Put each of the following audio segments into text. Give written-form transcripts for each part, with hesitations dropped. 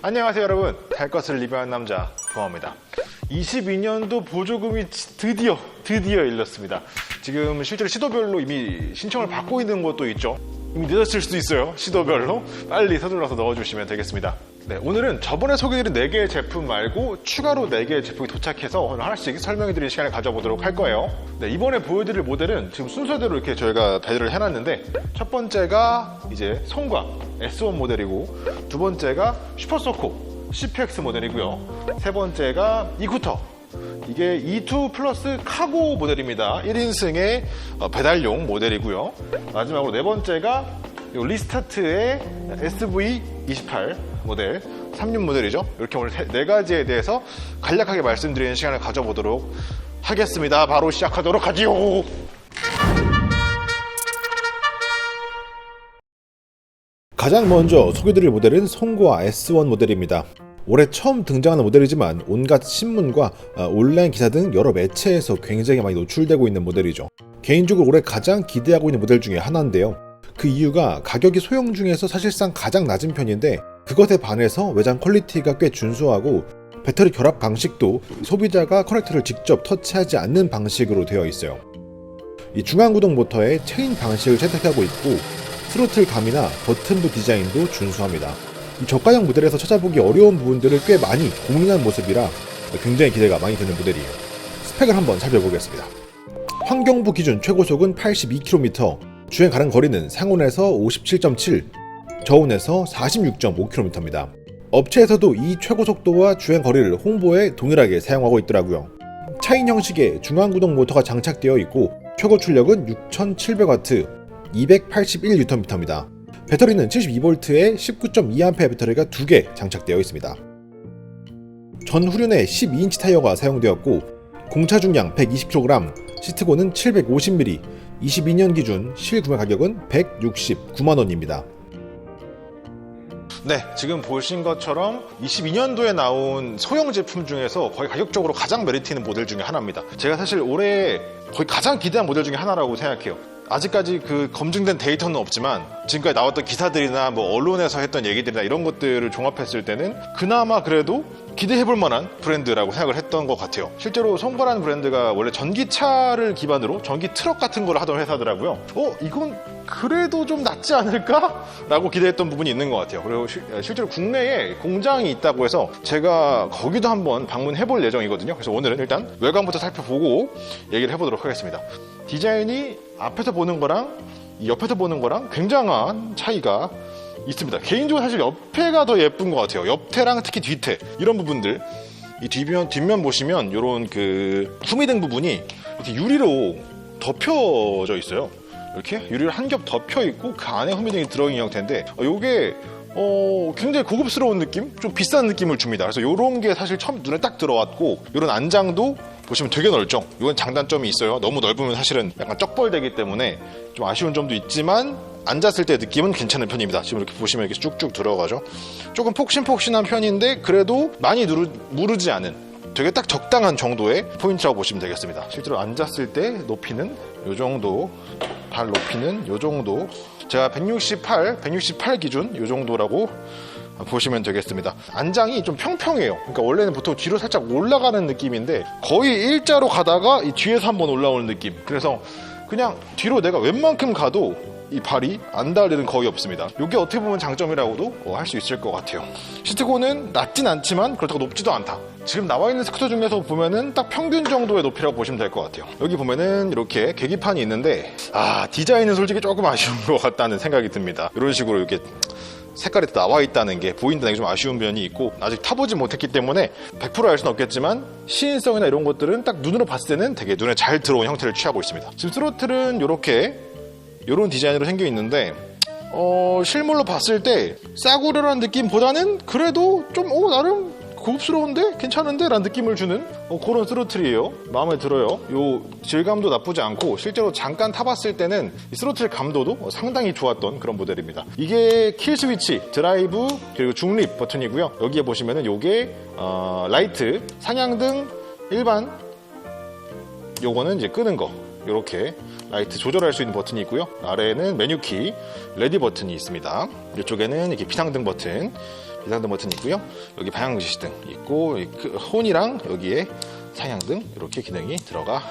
안녕하세요 여러분, 달 것을 리뷰하는 남자 동아입니다. 22년도 보조금이 드디어 일렀습니다. 지금 실제로 시도별로 이미 신청을 받고 있는 곳도 있죠. 이미 늦었을 수도 있어요. 시도별로 빨리 서둘러서 넣어주시면 되겠습니다. 네, 오늘은 저번에 소개해드린 4개의 제품 말고 추가로 4개의 제품이 도착해서 하나씩 설명해드리는 시간을 가져보도록 할 거예요. 네, 이번에 보여드릴 모델은 지금 순서대로 이렇게 저희가 배열을 해놨는데, 첫 번째가 이제 송과 S1 모델이고, 두 번째가 슈퍼소코 CPX 모델이고요, 세 번째가 이쿠터, 이게 E2 플러스 카고 모델입니다. 1인승의 배달용 모델이고요. 마지막으로 네 번째가 리스타트의 SV28 모델, 3륜 모델이죠. 이렇게 오늘 네 가지에 대해서 간략하게 말씀드리는 시간을 가져보도록 하겠습니다. 바로 시작하도록 하지요. 가장 먼저 소개드릴 모델은 송과 S1 모델입니다. 올해 처음 등장하는 모델이지만 온갖 신문과 온라인 기사 등 여러 매체에서 굉장히 많이 노출되고 있는 모델이죠. 개인적으로 올해 가장 기대하고 있는 모델 중에 하나인데요. 그 이유가 가격이 소형 중에서 사실상 가장 낮은 편인데, 그것에 반해서 외장 퀄리티가 꽤 준수하고 배터리 결합 방식도 소비자가 커넥터를 직접 터치하지 않는 방식으로 되어 있어요. 이 중앙구동 모터에 체인 방식을 채택하고 있고, 스로틀 감이나 버튼부 디자인도 준수합니다. 이 저가형 모델에서 찾아보기 어려운 부분들을 꽤 많이 고민한 모습이라 굉장히 기대가 많이 되는 모델이에요. 스펙을 한번 살펴보겠습니다. 환경부 기준 최고속은 82km, 주행 가능 거리는 상온에서 57.7, 저온에서 46.5km입니다. 업체에서도 이 최고속도와 주행 거리를 홍보에 동일하게 사용하고 있더라고요. 차인 형식의 중앙구동 모터가 장착되어 있고, 최고 출력은 6700W, 281Nm입니다. 배터리는 72V에 19.2A 배터리가 2개 장착되어 있습니다. 전 후륜에 12인치 타이어가 사용되었고, 공차 중량 120kg, 시트고는 750mm, 22년 기준 실구매 가격은 169만원입니다. 네, 지금 보신 것처럼 22년도에 나온 소형 제품 중에서 거의 가격적으로 가장 메리트 있는 모델 중에 하나입니다. 제가 사실 올해 거의 가장 기대한 모델 중에 하나라고 생각해요. 아직까지 그 검증된 데이터는 없지만 지금까지 나왔던 기사들이나 뭐 언론에서 했던 얘기들이나 이런 것들을 종합했을 때는 그나마 그래도 기대해볼 만한 브랜드라고 생각을 했던 것 같아요. 실제로 송과라는 브랜드가 원래 전기차를 기반으로 전기 트럭 같은 걸 하던 회사더라고요. 이건 그래도 좀 낫지 않을까? 라고 기대했던 부분이 있는 것 같아요. 그리고 실제로 국내에 공장이 있다고 해서 제가 거기도 한번 방문해볼 예정이거든요. 그래서 오늘은 일단 외관부터 살펴보고 얘기를 해보도록 하겠습니다. 디자인이 앞에서 보는 거랑 옆에서 보는 거랑 굉장한 차이가 있습니다. 개인적으로 사실 옆에가 더 예쁜 것 같아요. 옆태랑 특히 뒤태, 이런 부분들, 이 뒷면 보시면 이런 그 후미등 부분이 이렇게 유리로 덮여져 있어요. 이렇게 유리를 한 겹 덮여 있고 그 안에 후미등이 들어있는 형태인데, 이게 굉장히 고급스러운 느낌, 좀 비싼 느낌을 줍니다. 그래서 이런 게 사실 처음 눈에 딱 들어왔고, 이런 안장도 보시면 되게 넓죠. 이건 장단점이 있어요. 너무 넓으면 사실은 약간 쩍벌되기 때문에 좀 아쉬운 점도 있지만, 앉았을 때 느낌은 괜찮은 편입니다. 지금 이렇게 보시면 이렇게 쭉쭉 들어가죠. 조금 폭신폭신한 편인데 그래도 많이 무르지 않은 되게 딱 적당한 정도의 포인트라고 보시면 되겠습니다. 실제로 앉았을 때 높이는 이 정도, 발 높이는 이 정도, 제가 168 기준 이 정도라고 보시면 되겠습니다. 안장이 좀 평평해요. 그러니까 원래는 보통 뒤로 살짝 올라가는 느낌인데 거의 일자로 가다가 이 뒤에서 한번 올라오는 느낌. 그래서 그냥 뒤로 내가 웬만큼 가도 이 발이 안 닿을 일은 거의 없습니다. 이게 어떻게 보면 장점이라고도 할 수 있을 것 같아요. 시트고는 낮진 않지만 그렇다고 높지도 않다. 지금 나와 있는 스쿠터 중에서 보면은 딱 평균 정도의 높이라고 보시면 될 것 같아요. 여기 보면은 이렇게 계기판이 있는데, 디자인은 솔직히 조금 아쉬운 것 같다는 생각이 듭니다. 이런 식으로 이렇게 색깔이 나와 있다는 게 보인다는 게 좀 아쉬운 면이 있고, 아직 타보지 못했기 때문에 100% 알 수는 없겠지만 시인성이나 이런 것들은 딱 눈으로 봤을 때는 되게 눈에 잘 들어온 형태를 취하고 있습니다. 지금 스로틀은 이런 디자인으로 생겨 있는데, 실물로 봤을 때 싸구려라는 느낌보다는 그래도 좀 나름 고급스러운데? 괜찮은데? 라는 느낌을 주는 그런 스로틀이에요. 마음에 들어요. 요 질감도 나쁘지 않고, 실제로 잠깐 타봤을 때는 이 스로틀 감도도 상당히 좋았던 그런 모델입니다. 이게 킬 스위치, 드라이브, 그리고 중립 버튼이고요. 여기에 보시면은 요게 라이트, 상향등, 일반, 요거는 이제 끄는 거, 이렇게 라이트 조절할 수 있는 버튼이 있고요. 아래에는 메뉴키, 레디 버튼이 있습니다. 이쪽에는 이렇게 비상등 버튼, 비상등 버튼이 있고요. 여기 방향 지시등 있고 혼이랑 여기에 상향등 이렇게 기능이 들어가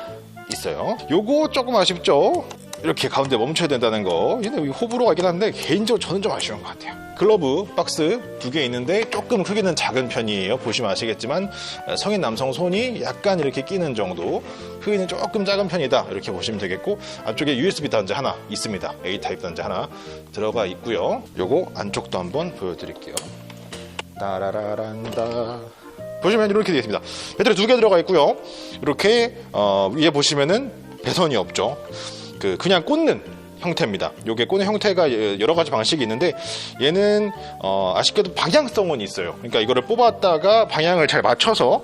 있어요. 요거 조금 아쉽죠? 이렇게 가운데 멈춰야 된다는 거. 얘는 호불호가 있긴 한데 개인적으로 저는 좀 아쉬운 것 같아요. 글러브 박스 2개 있는데 조금 크기는 작은 편이에요. 보시면 아시겠지만 성인 남성 손이 약간 이렇게 끼는 정도, 크기는 조금 작은 편이다 이렇게 보시면 되겠고, 안쪽에 USB 단자 하나 있습니다. A 타입 단자 하나 들어가 있고요. 요거 안쪽도 한번 보여드릴게요. 따라라란다. 보시면 이렇게 되어 있습니다. 배터리 2개 들어가 있고요. 이렇게 위에 보시면은 배선이 없죠. 그냥 꽂는 형태입니다. 요게 꽂는 형태가 여러 가지 방식이 있는데, 얘는 아쉽게도 방향성은 있어요. 그러니까 이거를 뽑았다가 방향을 잘 맞춰서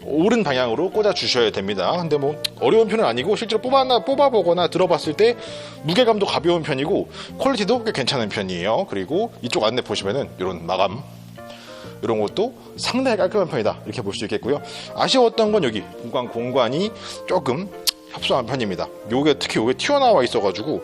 옳은 방향으로 꽂아 주셔야 됩니다. 근데 뭐 어려운 편은 아니고, 실제로 뽑아보거나 들어봤을 때 무게감도 가벼운 편이고 퀄리티도 꽤 괜찮은 편이에요. 그리고 이쪽 안에 보시면은 이런 마감, 이런 것도 상당히 깔끔한 편이다 이렇게 볼 수 있겠고요. 아쉬웠던 건 여기 공간이 조금 협소한 편입니다. 특히 요게 튀어나와 있어가지고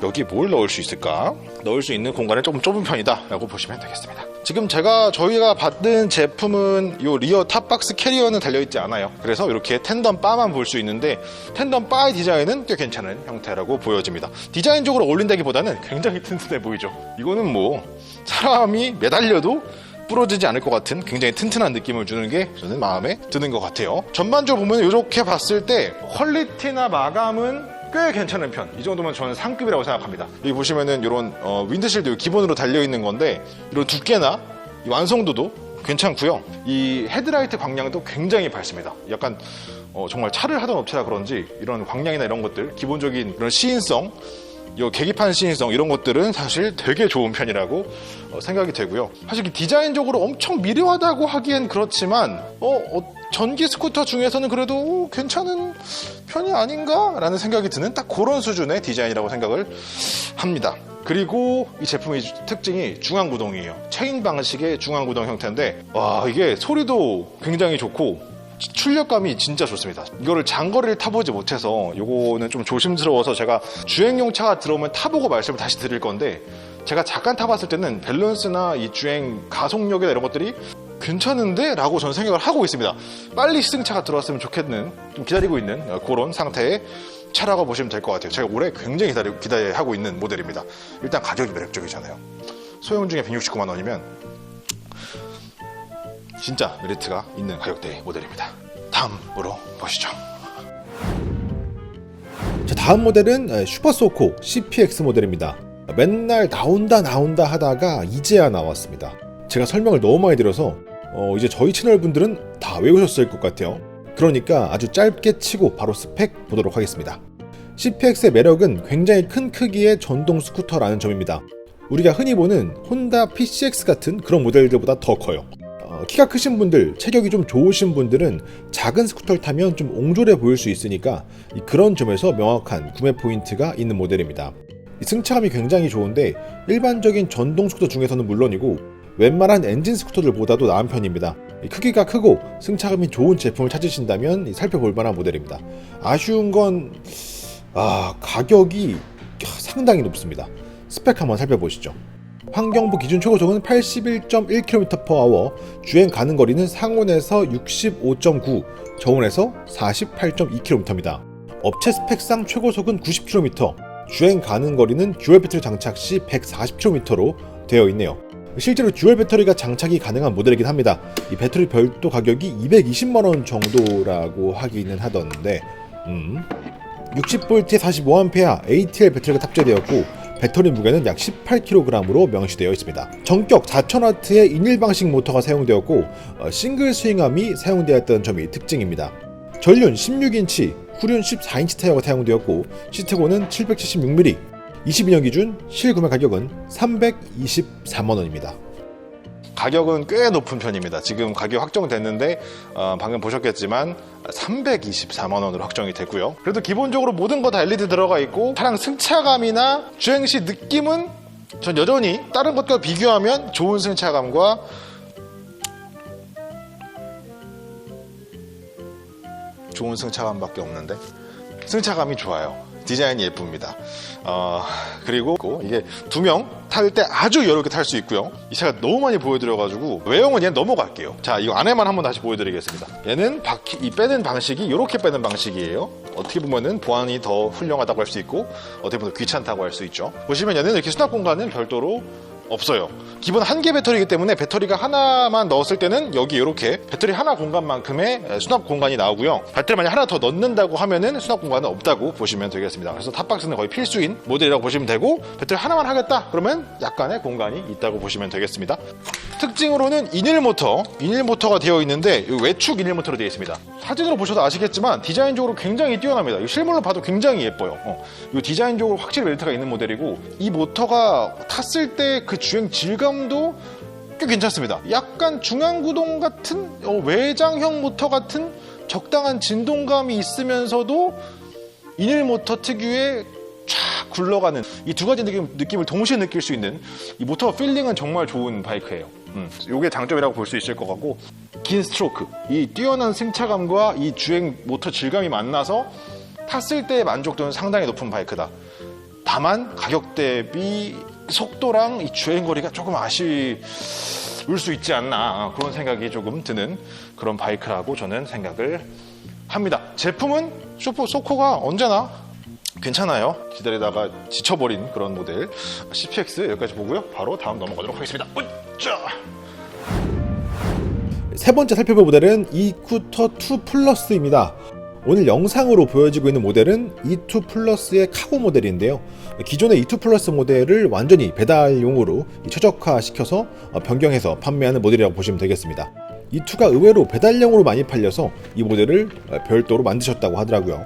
여기 뭘 넣을 수 있을까? 넣을 수 있는 공간이 조금 좁은 편이다 라고 보시면 되겠습니다. 지금 저희가 받은 제품은 요 리어 탑박스 캐리어는 달려있지 않아요. 그래서 이렇게 텐덤 바만 볼 수 있는데, 텐덤 바의 디자인은 꽤 괜찮은 형태라고 보여집니다. 디자인적으로 어울린다기보다는 굉장히 튼튼해 보이죠. 이거는 뭐 사람이 매달려도 부러지지 않을 것 같은 굉장히 튼튼한 느낌을 주는 게 저는 마음에 드는 것 같아요. 전반적으로 보면 이렇게 봤을 때 퀄리티나 마감은 꽤 괜찮은 편. 이 정도면 저는 상급이라고 생각합니다. 여기 보시면은 이런 윈드실드 기본으로 달려있는 건데, 이런 두께나 이 완성도도 괜찮고요. 이 헤드라이트 광량도 굉장히 밝습니다. 약간 정말 차를 하던 업체라 그런지 이런 광량이나 이런 것들, 기본적인 이런 시인성, 이 계기판 시인성 이런 것들은 사실 되게 좋은 편이라고 생각이 되고요. 사실 디자인적으로 엄청 미려하다고 하기엔 그렇지만 전기 스쿠터 중에서는 그래도 괜찮은 편이 아닌가 라는 생각이 드는 딱 그런 수준의 디자인이라고 생각을 합니다. 그리고 이 제품의 특징이 중앙구동이에요. 체인 방식의 중앙구동 형태인데, 와, 이게 소리도 굉장히 좋고 출력감이 진짜 좋습니다. 이거를 장거리를 타보지 못해서 요거는 좀 조심스러워서 제가 주행용 차가 들어오면 타보고 말씀을 다시 드릴 건데, 제가 잠깐 타봤을 때는 밸런스나 이 주행 가속력이나 이런 것들이 괜찮은데? 라고 저는 생각을 하고 있습니다. 빨리 시승차가 들어왔으면 좋겠는, 좀 기다리고 있는 그런 상태의 차라고 보시면 될 것 같아요. 제가 올해 굉장히 기대하고 있는 모델입니다. 일단 가격이 매력적이잖아요. 소형 중에 169만 원이면 진짜 메리트가 있는 가격대의 모델입니다. 다음으로 보시죠. 자, 다음 모델은 슈퍼소코 CPX 모델입니다. 맨날 나온다 하다가 이제야 나왔습니다. 제가 설명을 너무 많이 드려서 이제 저희 채널 분들은 다 외우셨을 것 같아요. 그러니까 아주 짧게 치고 바로 스펙 보도록 하겠습니다. CPX의 매력은 굉장히 큰 크기의 전동 스쿠터라는 점입니다. 우리가 흔히 보는 혼다 PCX 같은 그런 모델들보다 더 커요. 키가 크신 분들, 체격이 좀 좋으신 분들은 작은 스쿠터를 타면 좀 옹졸해 보일 수 있으니까 그런 점에서 명확한 구매 포인트가 있는 모델입니다. 승차감이 굉장히 좋은데 일반적인 전동 스쿠터 중에서는 물론이고 웬만한 엔진 스쿠터들보다도 나은 편입니다. 크기가 크고 승차감이 좋은 제품을 찾으신다면 살펴볼 만한 모델입니다. 아쉬운 건 가격이 상당히 높습니다. 스펙 한번 살펴보시죠. 환경부 기준 최고속은 81.1km/h, 주행 가능 거리는 상온에서 65.9, 저온에서 48.2km입니다. 업체 스펙상 최고속은 90km, 주행 가능 거리는 듀얼 배터리 장착 시 140km로 되어 있네요. 실제로 듀얼 배터리가 장착이 가능한 모델이긴 합니다. 이 배터리 별도 가격이 220만원 정도라고 하기는 하던데 60V에 45A ATL 배터리가 탑재되었고 배터리 무게는 약 18kg으로 명시되어 있습니다. 전격 4000W의 인일 방식 모터가 사용되었고 싱글 스윙암이 사용되었던 점이 특징입니다. 전륜 16인치, 후륜 14인치 타이어가 사용되었고 시트고는 776mm, 22년 기준 실구매 가격은 324만원입니다. 가격은 꽤 높은 편입니다. 지금 가격 확정됐는데 방금 보셨겠지만 324만 원으로 확정이 됐고요. 그래도 기본적으로 모든 거 다 LED 들어가 있고 차량 승차감이나 주행시 느낌은 전 여전히 다른 것과 비교하면 좋은 승차감과 좋은 승차감밖에 없는데 승차감이 좋아요. 디자인이 예쁩니다. 그리고 이게 2명 탈 때 아주 여유롭게 탈 수 있고요. 이 차가 너무 많이 보여드려가지고 외형은 얘는 넘어갈게요. 자, 이거 안에만 한번 다시 보여드리겠습니다. 얘는 이 빼는 방식이 이렇게 빼는 방식이에요. 어떻게 보면은 보안이 더 훌륭하다고 할 수 있고 어떻게 보면 귀찮다고 할 수 있죠. 보시면 얘는 이렇게 수납 공간은 별도로 없어요. 기본 1개 배터리이기 때문에 배터리가 하나만 넣었을 때는 여기 이렇게 배터리 하나 공간만큼의 수납 공간이 나오고요. 배터리 만약 하나 더 넣는다고 하면은 수납 공간은 없다고 보시면 되겠습니다. 그래서 탑박스는 거의 필수인 모델이라고 보시면 되고, 배터리 하나만 하겠다 그러면 약간의 공간이 있다고 보시면 되겠습니다. 특징으로는 이닐 모터가 되어 있는데 외축 이닐 모터로 되어 있습니다. 사진으로 보셔도 아시겠지만 디자인적으로 굉장히 뛰어납니다. 실물로 봐도 굉장히 예뻐요. 이 디자인적으로 확실히 메리트가 있는 모델이고, 이 모터가 탔을 때 그 주행 질감도 꽤 괜찮습니다. 약간 중앙구동 같은 외장형 모터 같은 적당한 진동감이 있으면서도 이닐 모터 특유의 쫙 굴러가는 이 두 가지 느낌을 동시에 느낄 수 있는 이 모터 필링은 정말 좋은 바이크예요. 이게 장점이라고 볼 수 있을 것 같고, 긴 스트로크, 이 뛰어난 승차감과 이 주행 모터 질감이 만나서 탔을 때의 만족도는 상당히 높은 바이크다. 다만 가격 대비 속도랑 이 주행거리가 조금 아쉬울 수 있지 않나, 그런 생각이 조금 드는 그런 바이크라고 저는 생각을 합니다. 제품은 소코가 언제나 괜찮아요. 기다리다가 지쳐버린 그런 모델. CPX 여기까지 보고요. 바로 다음 넘어가도록 하겠습니다. 으쌰! 세 번째 살펴볼 모델은 이쿠터 2 플러스입니다. 오늘 영상으로 보여지고 있는 모델은 E2 플러스의 카고 모델인데요. 기존의 E2 플러스 모델을 완전히 배달용으로 최적화시켜서 변경해서 판매하는 모델이라고 보시면 되겠습니다. E2가 의외로 배달용으로 많이 팔려서 이 모델을 별도로 만드셨다고 하더라고요.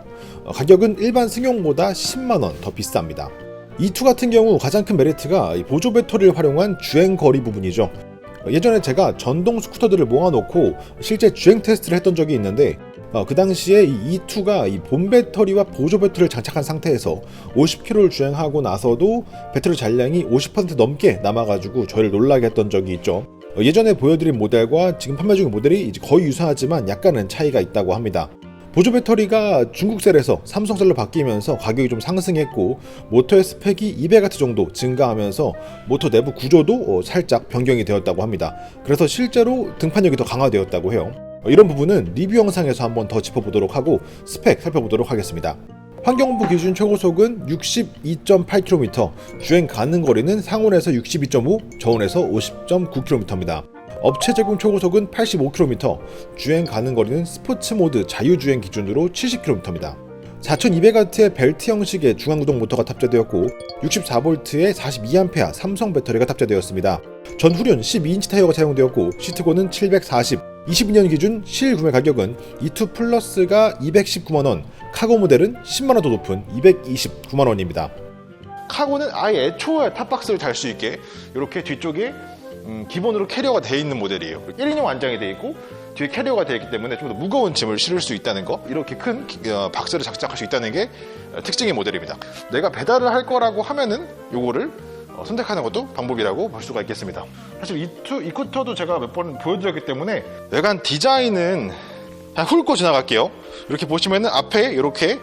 가격은 일반 승용보다 10만원 더 비쌉니다. E2 같은 경우 가장 큰 메리트가 보조 배터리를 활용한 주행거리 부분이죠. 예전에 제가 전동 스쿠터들을 모아놓고 실제 주행 테스트를 했던 적이 있는데, 그 당시에 이 E2가 이 본 배터리와 보조 배터리를 장착한 상태에서 50km를 주행하고 나서도 배터리 잔량이 50% 넘게 남아가지고 저를 놀라게 했던 적이 있죠. 예전에 보여드린 모델과 지금 판매 중인 모델이 이제 거의 유사하지만 약간은 차이가 있다고 합니다. 보조 배터리가 중국셀에서 삼성셀로 바뀌면서 가격이 좀 상승했고, 모터의 스펙이 200W 정도 증가하면서 모터 내부 구조도 살짝 변경이 되었다고 합니다. 그래서 실제로 등판력이 더 강화되었다고 해요. 이런 부분은 리뷰 영상에서 한번 더 짚어보도록 하고 스펙 살펴보도록 하겠습니다. 환경부 기준 최고속은 62.8km, 주행 가능 거리는 상온에서 62.5, 저온에서 50.9km입니다. 업체 제공 최고속은 85km, 주행 가능 거리는 스포츠 모드 자유주행 기준으로 70km입니다. 4200W의 벨트 형식의 중앙구동 모터가 탑재되었고 64V의 42A 삼성 배터리가 탑재되었습니다. 전후륜 12인치 타이어가 사용되었고 시트고는 740, 22년 기준 실구매 가격은 E2 플러스가 219만원, 카고 모델은 10만원 더 높은 229만원입니다. 카고는 아예 애초에 탑박스를 달 수 있게 이렇게 뒤쪽에 기본으로 캐리어가 되어 있는 모델이에요. 1인용 안장이 되어 있고 뒤에 캐리어가 되어 있기 때문에 좀 더 무거운 짐을 실을 수 있다는 거, 이렇게 큰 박스를 장착할 수 있다는 게 특징의 모델입니다. 내가 배달을 할 거라고 하면은 요거를 선택하는 것도 방법이라고 볼 수가 있겠습니다. 사실 이쿠터도 제가 몇 번 보여드렸기 때문에 외관 디자인은 그냥 훑고 지나갈게요. 이렇게 보시면은 앞에 이렇게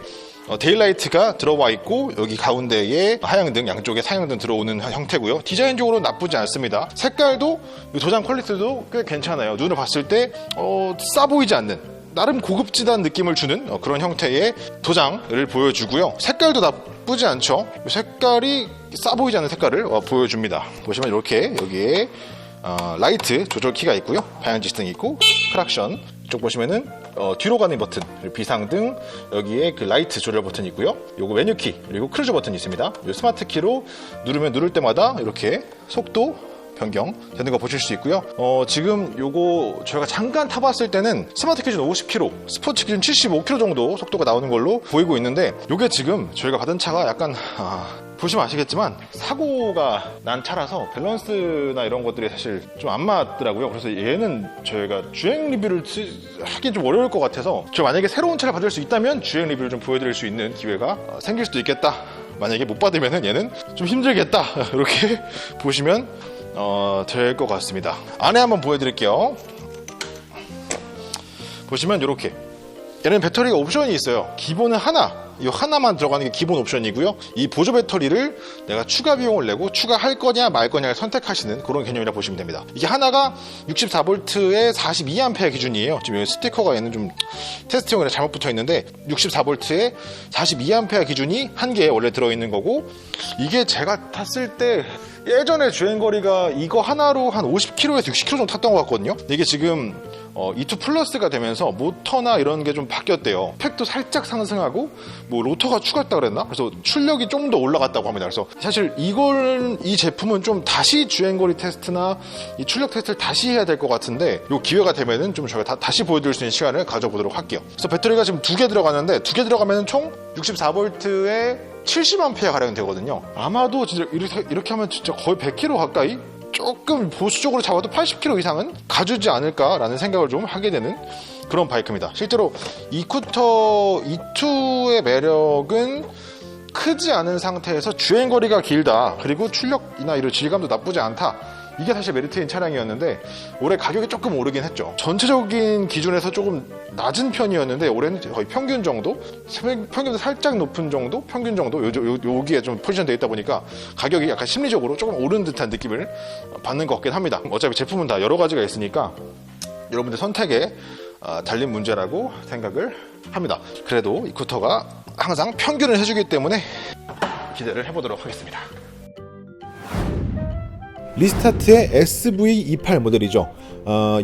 데일라이트가 들어와 있고 여기 가운데에 하향등, 양쪽에 사양등 들어오는 형태고요. 디자인적으로 나쁘지 않습니다. 색깔도 도장 퀄리티도 꽤 괜찮아요. 눈을 봤을 때 싸 보이지 않는, 나름 고급지다는 느낌을 주는 그런 형태의 도장을 보여주고요. 색깔도 나쁘지 않죠. 색깔이 싸 보이지 않는 색깔을 보여줍니다. 보시면 이렇게 여기에 라이트 조절키가 있고요. 방향지시등이 있고 크락션, 이쪽 보시면은 뒤로 가는 버튼, 비상등, 여기에 그 라이트 조절 버튼이 있고요. 요거 메뉴키, 그리고 크루즈 버튼이 있습니다. 요 스마트 키로 누를 때마다 이렇게 속도 변경 되는 거 보실 수 있고요. 지금 요거 저희가 잠깐 타봤을 때는 스마트 기준 50km, 스포츠 기준 75km 정도 속도가 나오는 걸로 보이고 있는데, 요게 지금 저희가 받은 차가 약간 보시면 아시겠지만 사고가 난 차라서 밸런스나 이런 것들이 사실 좀 안 맞더라고요. 그래서 얘는 저희가 주행 리뷰를 하긴 좀 어려울 것 같아서, 저 만약에 새로운 차를 받을 수 있다면 주행 리뷰를 좀 보여드릴 수 있는 기회가 생길 수도 있겠다. 만약에 못 받으면은 얘는 좀 힘들겠다. 이렇게 보시면 될 것 같습니다. 안에 한번 보여드릴게요. 보시면 이렇게 얘는 배터리가 옵션이 있어요. 기본은 하나, 이 하나만 들어가는 게 기본 옵션이고요. 이 보조 배터리를 내가 추가 비용을 내고 추가할 거냐 말 거냐를 선택하시는 그런 개념이라 보시면 됩니다. 이게 하나가 64V에 42A 기준이에요. 지금 여기 스티커가 얘는 좀 테스트용이라 잘못 붙어 있는데 64V에 42A 기준이 한 개에 원래 들어있는 거고, 이게 제가 탔을 때 예전에 주행거리가 이거 하나로 한 50km에서 60km 정도 탔던 것 같거든요. 이게 지금 E2 플러스가 되면서 모터나 이런 게 좀 바뀌었대요. 팩도 살짝 상승하고 뭐 로터가 추가했다 그랬나? 그래서 출력이 좀 더 올라갔다고 합니다. 그래서 사실 이 제품은 좀 다시 주행거리 테스트나 이 출력 테스트를 다시 해야 될 것 같은데, 요 기회가 되면은 좀 저희가 다시 보여드릴 수 있는 시간을 가져보도록 할게요. 그래서 배터리가 지금 2개 들어가는데 2개 들어가면 총 64V에 70A 가량 되거든요. 아마도 진짜 이렇게 하면 진짜 거의 100km 가까이, 조금 보수적으로 잡아도 80km 이상은 가주지 않을까라는 생각을 좀 하게 되는 그런 바이크입니다. 실제로 이쿠터 E2의 매력은 크지 않은 상태에서 주행거리가 길다, 그리고 출력이나 이런 질감도 나쁘지 않다, 이게 사실 메리트인 차량이었는데 올해 가격이 조금 오르긴 했죠. 전체적인 기준에서 조금 낮은 편이었는데 올해는 거의 평균 정도, 평균보다 살짝 높은 정도, 평균 정도 여기에 좀 포지션되어 있다 보니까 가격이 약간 심리적으로 조금 오른 듯한 느낌을 받는 것 같긴 합니다. 어차피 제품은 다 여러 가지가 있으니까 여러분들 선택에 달린 문제라고 생각을 합니다. 그래도 이쿠터가 항상 평균을 해주기 때문에 기대를 해보도록 하겠습니다. 리스타트의 SV28 모델이죠.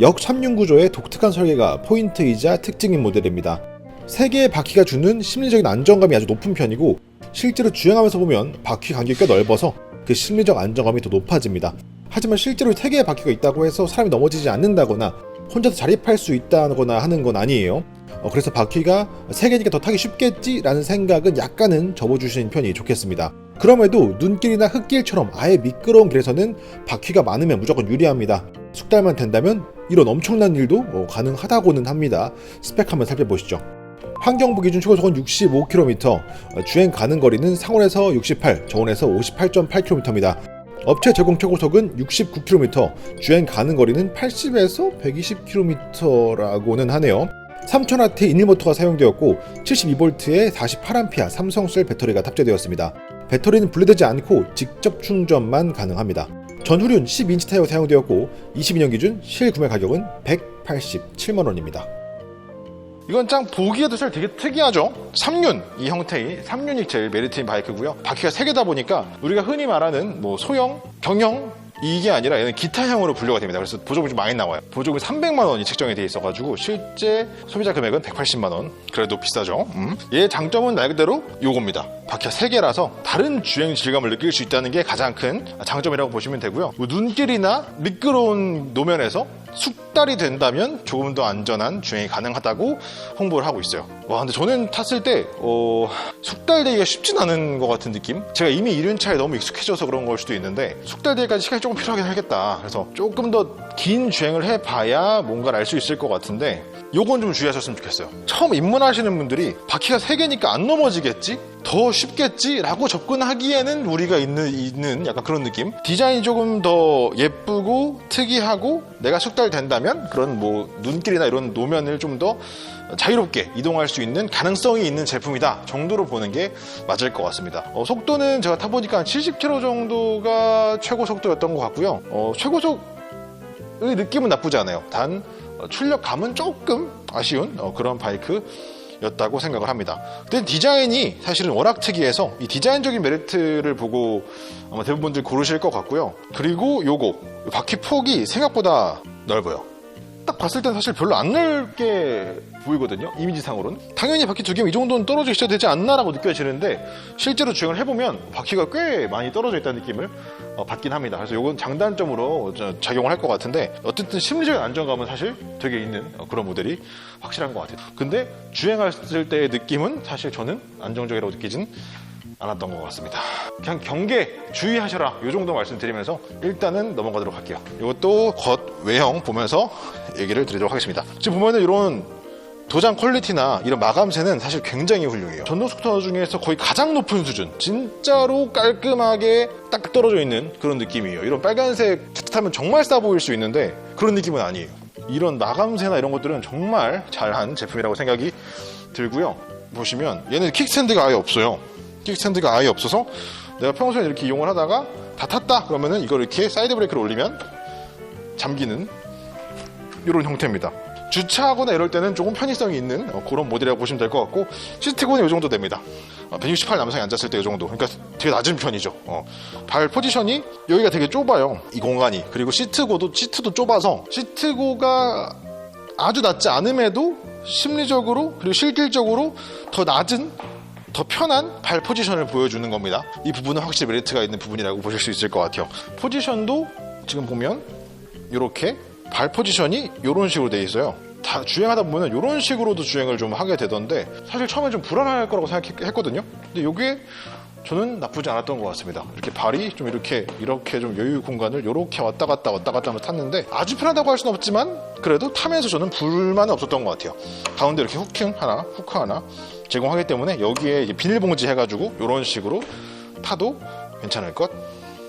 역삼륜 구조의 독특한 설계가 포인트이자 특징인 모델입니다. 3개의 바퀴가 주는 심리적인 안정감이 아주 높은 편이고, 실제로 주행하면서 보면 바퀴 간격이 꽤 넓어서 그 심리적 안정감이 더 높아집니다. 하지만 실제로 3개의 바퀴가 있다고 해서 사람이 넘어지지 않는다거나 혼자서 자립할 수 있다거나 하는 건 아니에요. 그래서 바퀴가 3개니까 더 타기 쉽겠지라는 생각은 약간은 접어주시는 편이 좋겠습니다. 그럼에도 눈길이나 흙길처럼 아예 미끄러운 길에서는 바퀴가 많으면 무조건 유리합니다. 숙달만 된다면 이런 엄청난 일도 가능하다고는 합니다. 스펙 한번 살펴보시죠. 환경부 기준 최고속은 65km, 주행 가능 거리는 상온에서 68, 저온에서 58.8km입니다. 업체 제공 최고속은 69km, 주행 가능 거리는 80에서 120km라고는 하네요. 3000W 인일 모터가 사용되었고 72V에 48A 삼성셀 배터리가 탑재되었습니다. 배터리는 분리되지 않고 직접 충전만 가능합니다. 전후륜 10인치 타이어가 사용되었고 22년 기준 실구매 가격은 187만원입니다. 이건 짱 보기에도 사실 되게 특이하죠. 3륜, 이 형태의 3륜이 제일 메리트인 바이크고요. 바퀴가 3개다 보니까 우리가 흔히 말하는 뭐 소형, 경형, 이게 아니라 얘는 기타형으로 분류가 됩니다. 그래서 보조금이 좀 많이 나와요. 보조금이 300만원이 책정이 돼 있어가지고 실제 소비자 금액은 180만원. 그래도 비싸죠. 얘 장점은 말 그대로 요겁니다. 바퀴가 3개라서 다른 주행 질감을 느낄 수 있다는 게 가장 큰 장점이라고 보시면 되고요. 뭐 눈길이나 미끄러운 노면에서 숙달이 된다면 조금 더 안전한 주행이 가능하다고 홍보를 하고 있어요. 와, 근데 저는 탔을 때 숙달되기가 쉽진 않은 것 같은 느낌? 제가 이미 1륜차에 너무 익숙해져서 그런 걸 수도 있는데 숙달되기까지 시간이 조금 필요하긴 하겠다. 그래서 조금 더 긴 주행을 해봐야 뭔가를 알 수 있을 것 같은데 요건 좀 주의하셨으면 좋겠어요. 처음 입문하시는 분들이 바퀴가 3개니까 안 넘어지겠지? 더 쉽겠지? 라고 접근하기에는 무리가 있는 약간 그런 느낌? 디자인이 조금 더 예쁘고 특이하고 내가 숙달된다면 그런 뭐 눈길이나 이런 노면을 좀 더 자유롭게 이동할 수 있는 가능성이 있는 제품이다 정도로 보는 게 맞을 것 같습니다. 속도는 제가 타보니까 한 70km 정도가 최고 속도였던 것 같고요. 최고속의 느낌은 나쁘지 않아요. 단 출력감은 조금 아쉬운 그런 바이크였다고 생각을 합니다. 근데 디자인이 사실은 워낙 특이해서 이 디자인적인 메리트를 보고 아마 대부분들 고르실 것 같고요. 그리고 요거 바퀴 폭이 생각보다 넓어요. 딱 봤을 땐 사실 별로 안 넓게 보이거든요. 이미지상으로는. 당연히 바퀴 2개면 이 정도는 떨어져 있어야 되지 않나라고 느껴지는데 실제로 주행을 해보면 바퀴가 꽤 많이 떨어져 있다는 느낌을 받긴 합니다. 그래서 이건 장단점으로 작용을 할 것 같은데 어쨌든 심리적인 안정감은 사실 되게 있는 그런 모델이 확실한 것 같아요. 근데 주행했을 때의 느낌은 사실 저는 안정적이라고 느끼진 않았던 것 같습니다. 그냥 경계 주의하셔라 이 정도 말씀드리면서 일단은 넘어가도록 할게요. 이것도 겉 외형 보면서 얘기를 드리도록 하겠습니다. 지금 보면은 이런 도장 퀄리티나 이런 마감새는 사실 굉장히 훌륭해요. 전동 스쿠터 중에서 거의 가장 높은 수준, 진짜로 깔끔하게 딱 떨어져 있는 그런 느낌이에요. 이런 빨간색 타면 정말 싸 보일 수 있는데 그런 느낌은 아니에요. 이런 마감새나 이런 것들은 정말 잘한 제품이라고 생각이 들고요. 보시면 얘는 킥스탠드가 아예 없어요. 킥스탠드가 아예 없어서 내가 평소에 이렇게 이용을 하다가 다 탔다 그러면은 이걸 이렇게 사이드 브레이크를 올리면 잠기는 이런 형태입니다. 주차하거나 이럴 때는 조금 편의성이 있는 그런 모델이라고 보시면 될 것 같고, 시트고는 이 정도 됩니다. 168 남성이 앉았을 때 이 정도. 그러니까 되게 낮은 편이죠. 발 포지션이 여기가 되게 좁아요. 이 공간이. 그리고 시트도 좁아서 시트고가 아주 낮지 않음에도 심리적으로 그리고 실질적으로 더 낮은 더 편한 발 포지션을 보여주는 겁니다. 이 부분은 확실히 메리트가 있는 부분이라고 보실 수 있을 것 같아요. 포지션도 지금 보면 이렇게 발 포지션이 이런 식으로 돼 있어요. 다 주행하다 보면 이런 식으로도 주행을 좀 하게 되던데 사실 처음에 좀 불안할 거라고 생각했거든요. 근데 이게 저는 나쁘지 않았던 것 같습니다. 이렇게 발이 좀 이렇게 좀 여유 공간을 이렇게 왔다 갔다 하면서 탔는데 아주 편하다고 할 수는 없지만 그래도 타면서 저는 불만은 없었던 것 같아요. 가운데 이렇게 후크 하나 제공하기 때문에 여기에 이제 비닐봉지 해가지고 이런 식으로 타도 괜찮을 것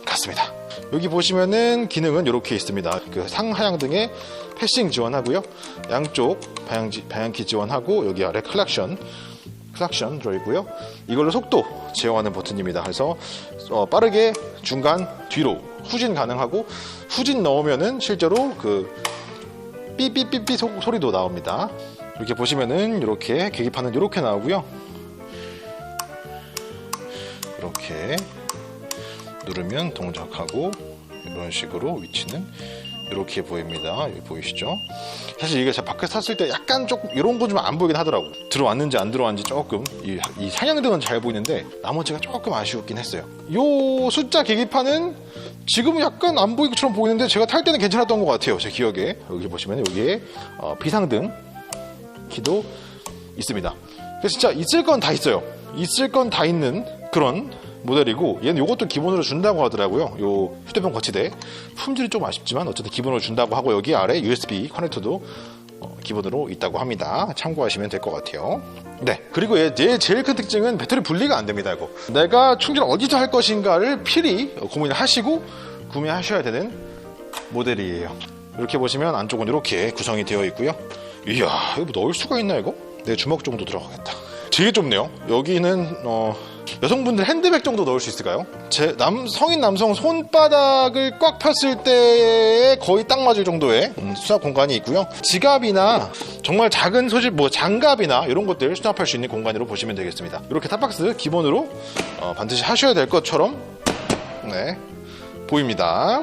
같습니다. 여기 보시면은 기능은 이렇게 있습니다. 그 상하향 등의 패싱 지원하고요. 양쪽 방향키 지원하고 여기 아래 클락션 들어있고요. 이걸로 속도 제어하는 버튼입니다. 그래서 빠르게 중간 뒤로 후진 가능하고 후진 넣으면은 실제로 그 삐삐삐삐 소리도 나옵니다. 이렇게 보시면은 이렇게 계기판은 이렇게 나오고요. 이렇게 누르면 동작하고 이런 식으로 위치는 이렇게 보입니다. 여기 보이시죠? 사실 이게 제가 밖에서 탔을 때 약간 조금 이런 거 좀 안 보이긴 하더라고. 들어왔는지 안 들어왔는지 조금 이 상향등은 잘 보이는데 나머지가 조금 아쉬웠긴 했어요. 요 숫자 계기판은 지금은 약간 안 보이기처럼 보이는데 제가 탈 때는 괜찮았던 것 같아요. 제 기억에. 여기 보시면 여기에 비상등 키도 있습니다. 그래서 진짜 있을 건 다 있어요. 있을 건 다 있는 그런 모델이고, 얘는 이것도 기본으로 준다고 하더라고요. 요 휴대폰 거치대 품질이 좀 아쉽지만 어쨌든 기본으로 준다고 하고, 여기 아래 USB 커넥터도 기본으로 있다고 합니다. 참고하시면 될 것 같아요. 네, 그리고 얘 제일 큰 특징은 배터리 분리가 안 됩니다. 이거 내가 충전을 어디서 할 것인가를 필히 고민을 하시고 구매하셔야 되는 모델이에요. 이렇게 보시면 안쪽은 이렇게 구성이 되어 있고요. 이야, 이거 뭐 넣을 수가 있나 이거? 내 주먹 정도 들어가겠다. 되게 좁네요. 여기는 여성분들 핸드백 정도 넣을 수 있을까요? 성인 남성 손바닥을 꽉 폈을 때에 거의 딱 맞을 정도의 수납 공간이 있고요. 지갑이나 정말 작은 소질, 장갑이나 이런 것들 수납할 수 있는 공간으로 보시면 되겠습니다. 이렇게 탑박스 기본으로 반드시 하셔야 될 것처럼 보입니다.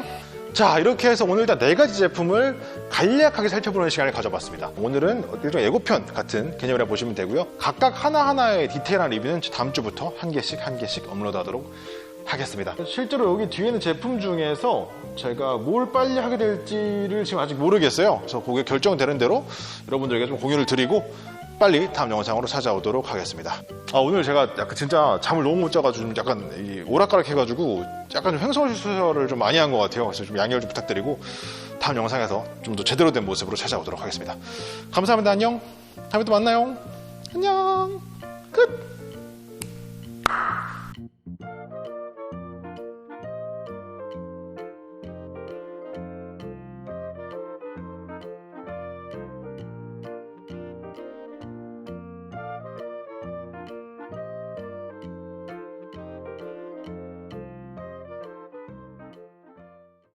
자, 이렇게 해서 오늘 다 4가지 제품을 간략하게 살펴보는 시간을 가져봤습니다. 오늘은 일종의 예고편 같은 개념이라 보시면 되고요. 각각 하나하나의 디테일한 리뷰는 다음 주부터 한 개씩 업로드하도록 하겠습니다. 실제로 여기 뒤에 있는 제품 중에서 제가 뭘 빨리 하게 될지를 지금 아직 모르겠어요. 그래서 그게 결정되는 대로 여러분들에게 좀 공유를 드리고 빨리 다음 영상으로 찾아오도록 하겠습니다. 오늘 제가 약간 진짜 잠을 너무 못 자가지고 약간 오락가락 해가지고 약간 좀 횡설수설을 좀 많이 한 것 같아요. 그래서 좀 양해를 좀 부탁드리고 다음 영상에서 좀 더 제대로 된 모습으로 찾아오도록 하겠습니다. 감사합니다. 안녕. 다음에 또 만나요. 안녕. 끝.